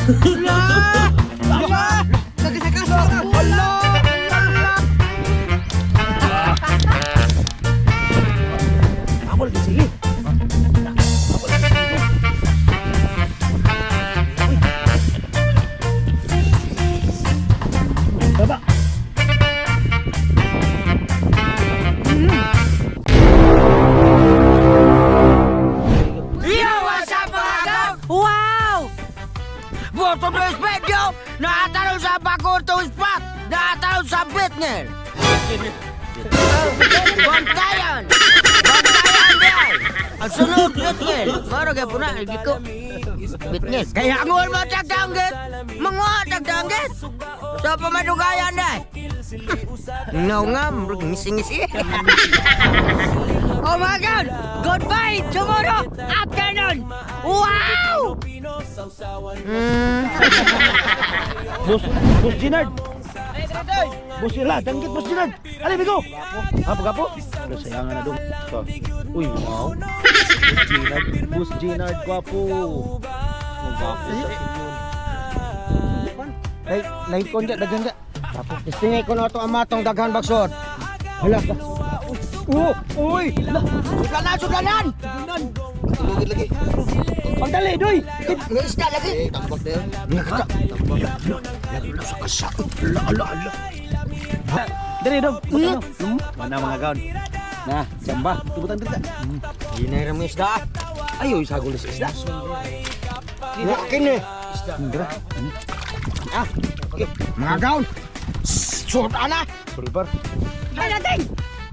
Lagi sa kaso ka. Hala! Ako lagi sige. Baba. Yo, what's up mga gab? Wow! Boto ng espedyo! Nakatanong sa bagotong spot! Nakatanong sa bitner! Bantayan! Bantayan dyan! Ang sunod, bitner! Maro kaya po na, hindi ko. Bitner. Kaya angol mo tagdanggit! Mga tagdanggit! So, pamadugayan na! No nga, ngisi-ngisi. Oh my God! Goodbye! Tomorrow! Afternoon! Wow! Boss Ginard. Boss sila, danggit Boss Ginard. Ali bigo. Gapo. Wala sayangan na dong. Uy, wow. Boss Ginard gwapo. Gwapo sa inyo. Lain ko nja daghan nja. Istingay ko na ito ang matong daghan bagsod. Hala. Uy. Sudanan! Lagi. Ang dali, doy. May isda lagi! Tambak na yun. Lalo sa kasa. Ala. Dali dong. Mana mga gaon. Nah, jamba. Tubutan dito. Ginay rin may isda. Ayo, sagol sa isda. Yakin eh. Indra. Mga gaon! Suda na! Pulbar. Ay natin!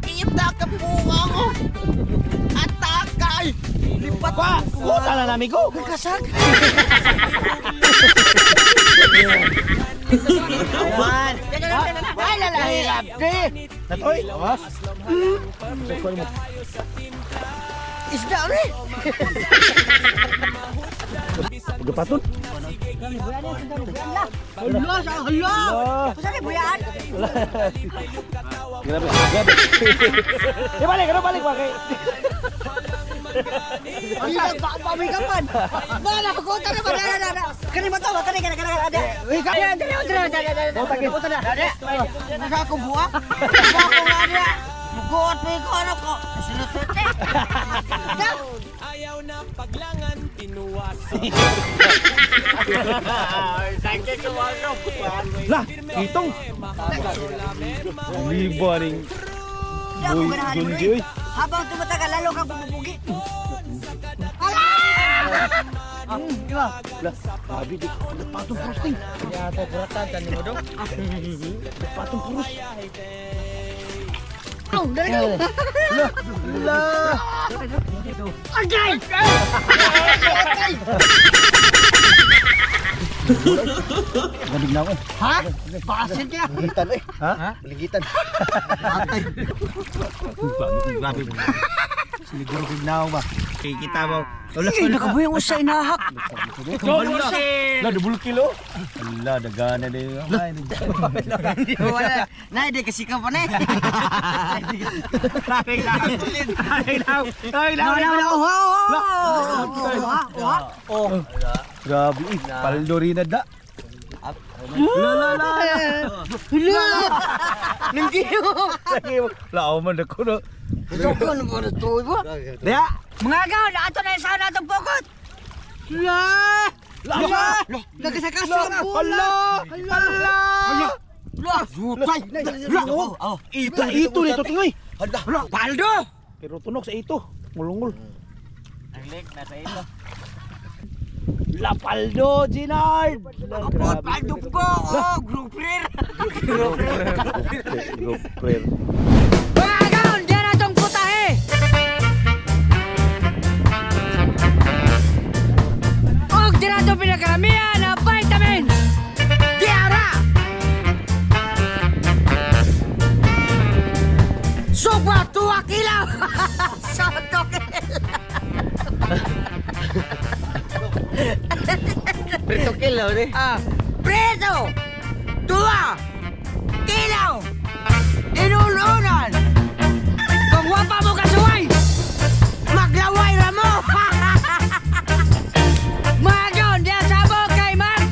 Iibda ka po ako! Atakay! Lipat Kwa, kuta na namin ko. Kasag! Awan! Ay, lalaki! Rabdi! Natoy, awas. Isda rin! Pagkapaton. Hala! Hala! Saan ni Buyan? Grabe. Balik ba kay? Pamigapan! Bala ko! Tara ba? Kani mo to! Kani! Nakakubuha? Bako nga niya! Bugot mo ikaw ano ko! Sinusute! Ayaw na paglangan, tinuwas. Lah, itong. Libaring. Boy, Junji, oy. Habang tumatagal, lalo kang bububugi! Lah, sabi di patong purus ting. Kaya ako kuratan ka mo dong. Patong purus. Oh, dari ka! Lah. Agay! Gadig na ako. Ha? Pasin ka! Ligitan eh. Ha? Ligitan. Atay! Grabe mo. Siguro gignaw ba? Kita mo. Ay, nakabuhay ang usay nahak! Lah, 20 kilo. Ala, dagana na yun. Wala! Nay, di kasi ka pa na eh! Grabe eh. Paldo rin na da. Nanggiyo! Lao man ako no. Ito na ba na ito iba? Daya. Mga gaw, naato na isa na itong pokot! La! Nagkasakaso ang bola! Hala! La! Zutay! La! Ito nito tingoy. Hala! Paldo! Pero tunok sa ito. Ngulungul. Ang link, nasa ito. La Paldo, Ginard. Kapot, paldo po! Oh, grouper! Group prayer. Mga gaon, diyan na itong putahe! Og diyan na itong pinakaramihan na vitamin! Diara! Soba 2 kilo! Soba 2 kilo! Prito kilo, eh. Preso! 2 kilo! Inulunan! Kung wapa mo kasuway! Maglaway na mo! Mga gaon, diyan sa kay Mark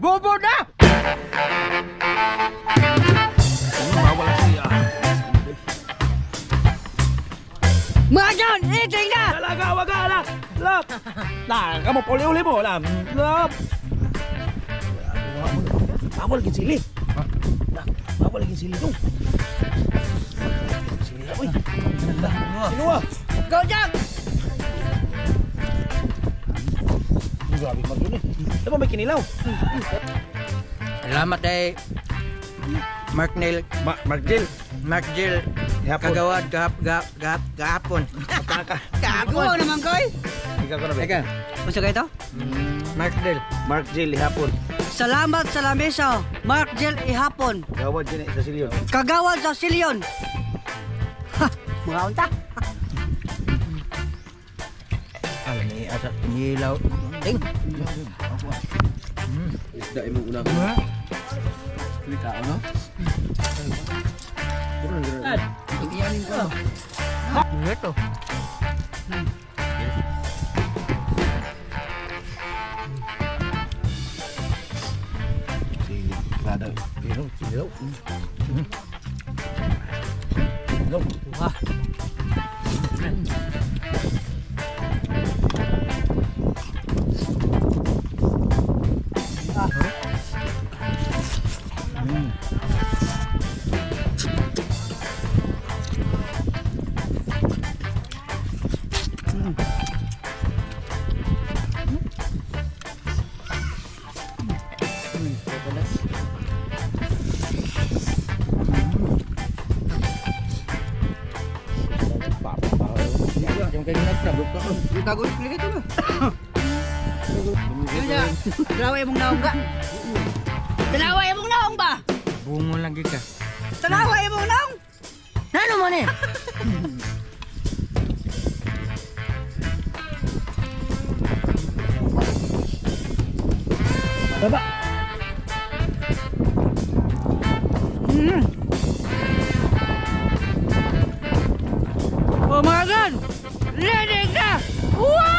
Bobo na! Mawala siya. Mga John, iting na! Talaga, wag ka, ala. Lap. Nah, kamu poli-uli mo, alam. Lap. Bawal lagi sili. Nah, bawal lagi sili dong. Sili na, uy. Sino ah? Go, Jack! Grabe mag-yun eh. Ano ba may kinilaw? Salamat ay Mark Neil, Mark Jill. Mark Jill, Gahapon. kagawad kahapon. Go naman, Koy! Ikaw ko na ba? Teka, Gusto kayo ito? Mark Jill. Mark Jill, ihapon. Salamat sa lamesa, Mark Jill ihapon. Gawad din sa silyon. Kagawad sa silyon. Ha! Mga unta. Alam ni asa nilaw. Ting. Isda mo una. Wika, ano? Iyanin ko. Ito. Sili. Rada. Silo. Silo. Silo. Wah. Yung kayo nagtabok ka. Tago ulit ito ba? Dalawa imong naong ba? Dalawa imong naong ba? Bungo lang gid ka. Dalawa imong naong? Nano man eh? Baba. Oh, mga gan! Ready na! Wow!